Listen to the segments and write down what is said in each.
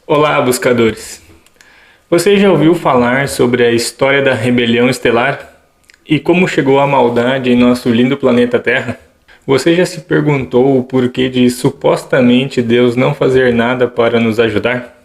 Olá, buscadores! Você já ouviu falar sobre a história da rebelião estelar e como chegou a maldade em nosso lindo planeta Terra? Você já se perguntou o porquê de supostamente Deus não fazer nada para nos ajudar?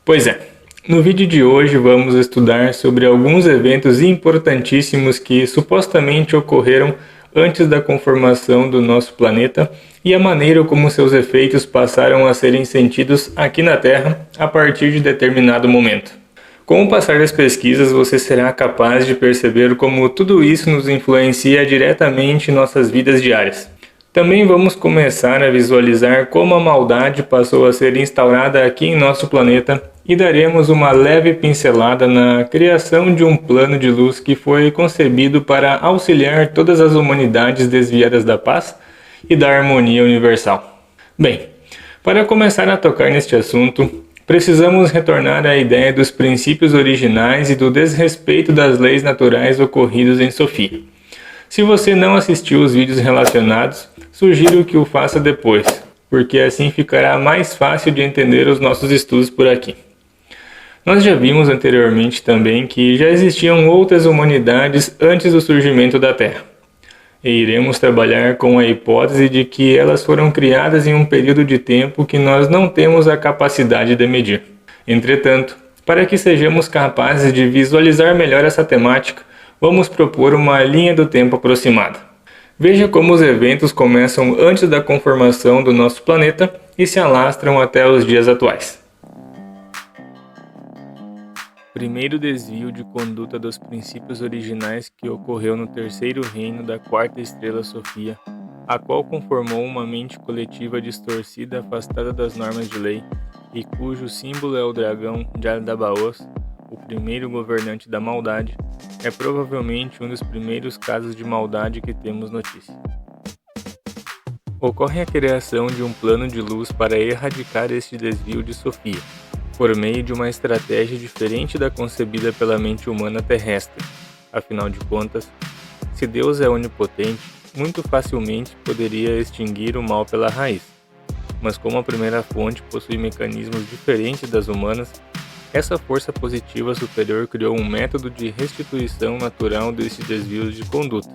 Pois é, no vídeo de hoje vamos estudar sobre alguns eventos importantíssimos que supostamente ocorreram antes da conformação do nosso planeta e a maneira como seus efeitos passaram a serem sentidos aqui na Terra a partir de determinado momento. Com o passar das pesquisas, você será capaz de perceber como tudo isso nos influencia diretamente em nossas vidas diárias. Também vamos começar a visualizar como a maldade passou a ser instaurada aqui em nosso planeta e daremos uma leve pincelada na criação de um plano de luz que foi concebido para auxiliar todas as humanidades desviadas da paz e da harmonia universal. Bem, para começar a tocar neste assunto, precisamos retornar à ideia dos princípios originais e do desrespeito das leis naturais ocorridos em Sofia. Se você não assistiu os vídeos relacionados, sugiro que o faça depois, porque assim ficará mais fácil de entender os nossos estudos por aqui. Nós já vimos anteriormente também que já existiam outras humanidades antes do surgimento da Terra. E iremos trabalhar com a hipótese de que elas foram criadas em um período de tempo que nós não temos a capacidade de medir. Entretanto, para que sejamos capazes de visualizar melhor essa temática, vamos propor uma linha do tempo aproximada. Veja como os eventos começam antes da conformação do nosso planeta e se alastram até os dias atuais. Primeiro desvio de conduta dos princípios originais que ocorreu no terceiro reino da quarta estrela Sofia, a qual conformou uma mente coletiva distorcida afastada das normas de lei e cujo símbolo é o dragão Jaldabaoth, o primeiro governante da maldade, é provavelmente um dos primeiros casos de maldade que temos notícia. Ocorre a criação de um plano de luz para erradicar este desvio de Sofia, por meio de uma estratégia diferente da concebida pela mente humana terrestre. Afinal de contas, se Deus é onipotente, muito facilmente poderia extinguir o mal pela raiz. Mas como a primeira fonte possui mecanismos diferentes das humanas, essa força positiva superior criou um método de restituição natural desses desvios de conduta,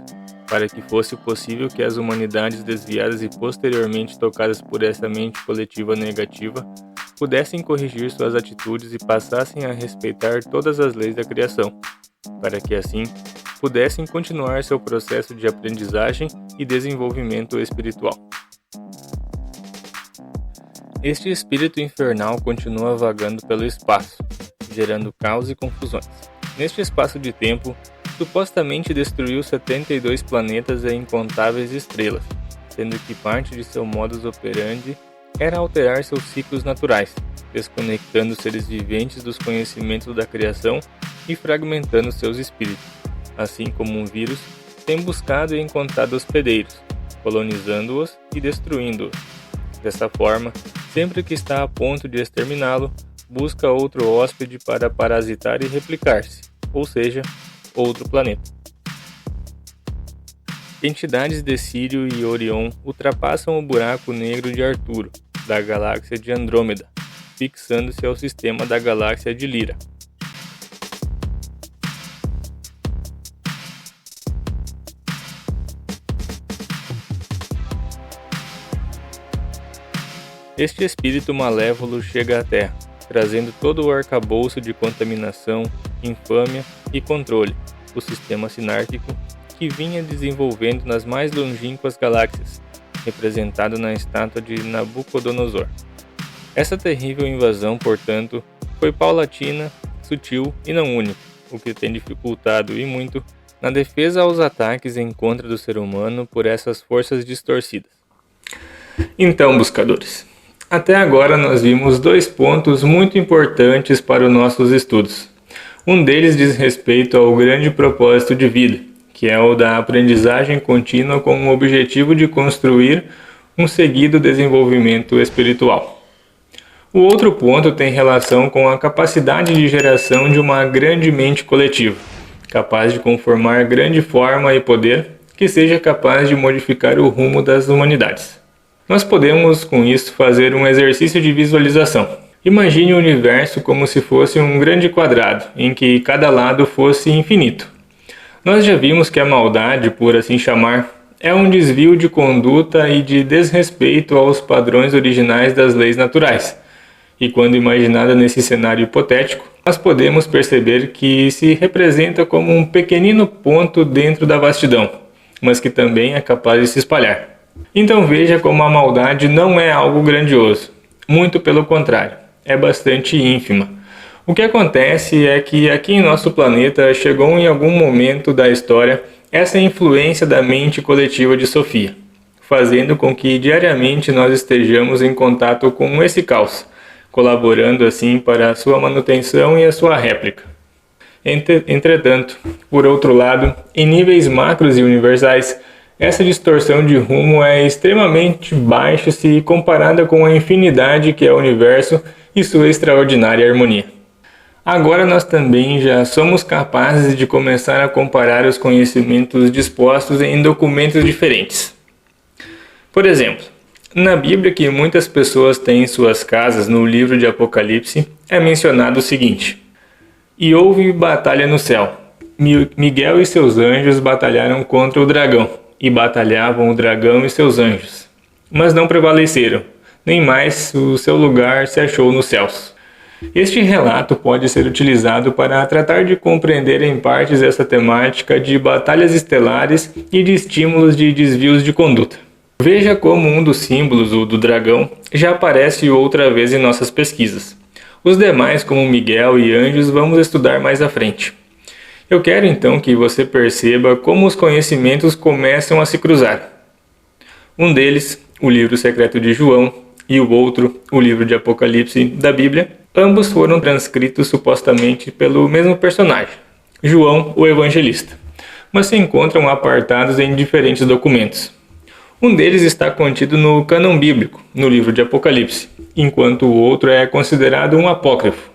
para que fosse possível que as humanidades desviadas e posteriormente tocadas por essa mente coletiva negativa pudessem corrigir suas atitudes e passassem a respeitar todas as leis da criação, para que assim pudessem continuar seu processo de aprendizagem e desenvolvimento espiritual. Este espírito infernal continua vagando pelo espaço, gerando caos e confusões. Neste espaço de tempo, supostamente destruiu 72 planetas e incontáveis estrelas, sendo que parte de seu modus operandi era alterar seus ciclos naturais, desconectando seres viventes dos conhecimentos da criação e fragmentando seus espíritos, assim como um vírus tem buscado e encontrado hospedeiros, colonizando-os e destruindo-os. Dessa forma, sempre que está a ponto de exterminá-lo, busca outro hóspede para parasitar e replicar-se, ou seja, outro planeta. Entidades de Sírio e Orion ultrapassam o buraco negro de Arturo, da galáxia de Andrômeda, fixando-se ao sistema da galáxia de Lira. Este espírito malévolo chega à Terra, trazendo todo o arcabouço de contaminação, infâmia e controle, o sistema sinárquico, que vinha desenvolvendo nas mais longínquas galáxias, representado na estátua de Nabucodonosor. Essa terrível invasão, portanto, foi paulatina, sutil e não única, o que tem dificultado e muito na defesa aos ataques em contra do ser humano por essas forças distorcidas. Então, buscadores, até agora nós vimos dois pontos muito importantes para os nossos estudos. Um deles diz respeito ao grande propósito de vida, que é o da aprendizagem contínua com o objetivo de construir um seguido desenvolvimento espiritual. O outro ponto tem relação com a capacidade de geração de uma grande mente coletiva, capaz de conformar grande forma e poder, que seja capaz de modificar o rumo das humanidades. Nós podemos, com isso, fazer um exercício de visualização. Imagine o universo como se fosse um grande quadrado, em que cada lado fosse infinito. Nós já vimos que a maldade, por assim chamar, é um desvio de conduta e de desrespeito aos padrões originais das leis naturais. E quando imaginada nesse cenário hipotético, nós podemos perceber que se representa como um pequenino ponto dentro da vastidão, mas que também é capaz de se espalhar. Então veja como a maldade não é algo grandioso, muito pelo contrário, é bastante ínfima. O que acontece é que aqui em nosso planeta chegou em algum momento da história essa influência da mente coletiva de Sofia, fazendo com que diariamente nós estejamos em contato com esse caos, colaborando assim para a sua manutenção e a sua réplica. Entretanto, por outro lado, em níveis macros e universais, essa distorção de rumo é extremamente baixa se comparada com a infinidade que é o universo e sua extraordinária harmonia. Agora nós também já somos capazes de começar a comparar os conhecimentos dispostos em documentos diferentes. Por exemplo, na Bíblia que muitas pessoas têm em suas casas, no livro de Apocalipse, é mencionado o seguinte: E houve batalha no céu. Miguel e seus anjos batalharam contra o dragão, e batalhavam o dragão e seus anjos. Mas não prevaleceram, nem mais o seu lugar se achou nos céus. Este relato pode ser utilizado para tratar de compreender em partes essa temática de batalhas estelares e de estímulos de desvios de conduta. Veja como um dos símbolos, o do dragão, já aparece outra vez em nossas pesquisas. Os demais, como Miguel e anjos, vamos estudar mais à frente. Eu quero então que você perceba como os conhecimentos começam a se cruzar. Um deles, o livro secreto de João, e o outro, o livro de Apocalipse da Bíblia, ambos foram transcritos supostamente pelo mesmo personagem, João, o evangelista, mas se encontram apartados em diferentes documentos. Um deles está contido no cânon bíblico, no livro de Apocalipse, enquanto o outro é considerado um apócrifo,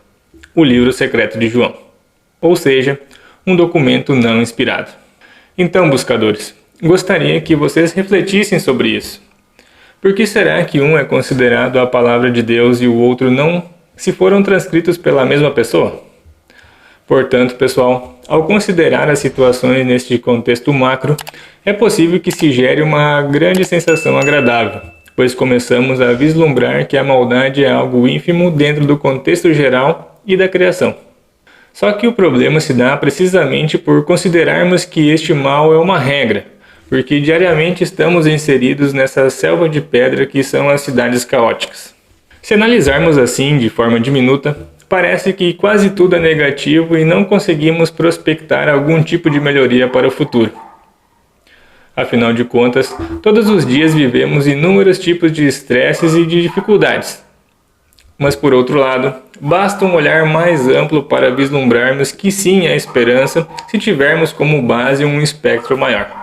o livro secreto de João, ou seja, um documento não inspirado. Então, buscadores, gostaria que vocês refletissem sobre isso. Por que será que um é considerado a palavra de Deus e o outro não, se foram transcritos pela mesma pessoa? Portanto, pessoal, ao considerar as situações neste contexto macro, é possível que se gere uma grande sensação agradável, pois começamos a vislumbrar que a maldade é algo ínfimo dentro do contexto geral e da criação. Só que o problema se dá precisamente por considerarmos que este mal é uma regra, porque diariamente estamos inseridos nessa selva de pedra que são as cidades caóticas. Se analisarmos assim de forma diminuta, parece que quase tudo é negativo e não conseguimos prospectar algum tipo de melhoria para o futuro. Afinal de contas, todos os dias vivemos inúmeros tipos de estresses e de dificuldades. Mas por outro lado, basta um olhar mais amplo para vislumbrarmos que sim há esperança se tivermos como base um espectro maior.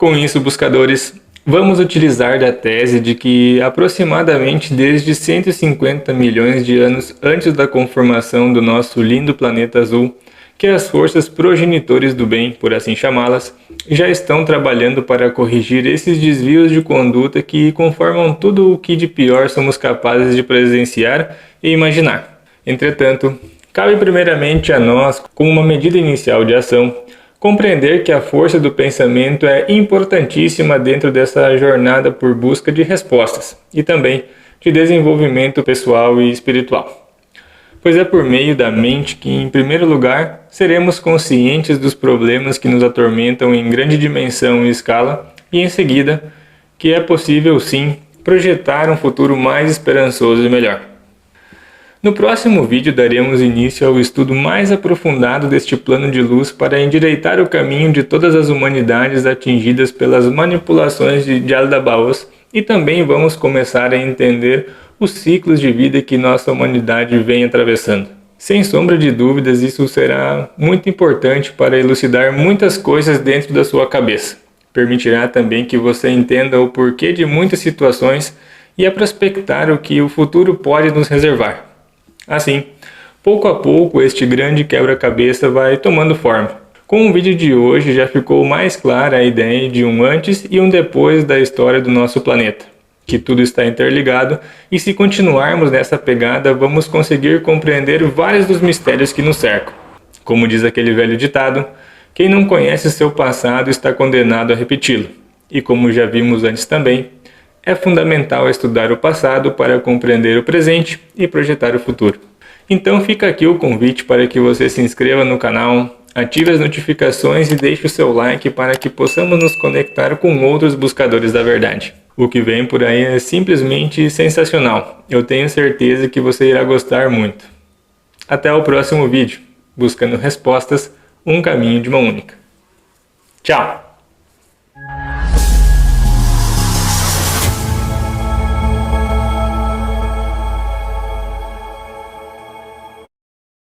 Com isso, buscadores, vamos utilizar da tese de que aproximadamente desde 150 milhões de anos antes da conformação do nosso lindo planeta azul, que as forças progenitores do bem, por assim chamá-las, já estão trabalhando para corrigir esses desvios de conduta que conformam tudo o que de pior somos capazes de presenciar e imaginar. Entretanto, cabe primeiramente a nós, como uma medida inicial de ação, compreender que a força do pensamento é importantíssima dentro dessa jornada por busca de respostas e também de desenvolvimento pessoal e espiritual. Pois é por meio da mente que, em primeiro lugar, seremos conscientes dos problemas que nos atormentam em grande dimensão e escala, e em seguida, que é possível sim projetar um futuro mais esperançoso e melhor. No próximo vídeo daremos início ao estudo mais aprofundado deste plano de luz para endireitar o caminho de todas as humanidades atingidas pelas manipulações de Aldabaoth, e também vamos começar a entender os ciclos de vida que nossa humanidade vem atravessando. Sem sombra de dúvidas, isso será muito importante para elucidar muitas coisas dentro da sua cabeça. Permitirá também que você entenda o porquê de muitas situações e a prospectar o que o futuro pode nos reservar. Assim, pouco a pouco este grande quebra-cabeça vai tomando forma. Com o vídeo de hoje já ficou mais clara a ideia de um antes e um depois da história do nosso planeta, que tudo está interligado, e se continuarmos nessa pegada, vamos conseguir compreender vários dos mistérios que nos cercam. Como diz aquele velho ditado, quem não conhece seu passado está condenado a repeti-lo. E como já vimos antes também, é fundamental estudar o passado para compreender o presente e projetar o futuro. Então fica aqui o convite para que você se inscreva no canal, ative as notificações e deixe o seu like para que possamos nos conectar com outros buscadores da verdade. O que vem por aí é simplesmente sensacional. Eu tenho certeza que você irá gostar muito. Até o próximo vídeo, buscando respostas, um caminho de mão única. Tchau!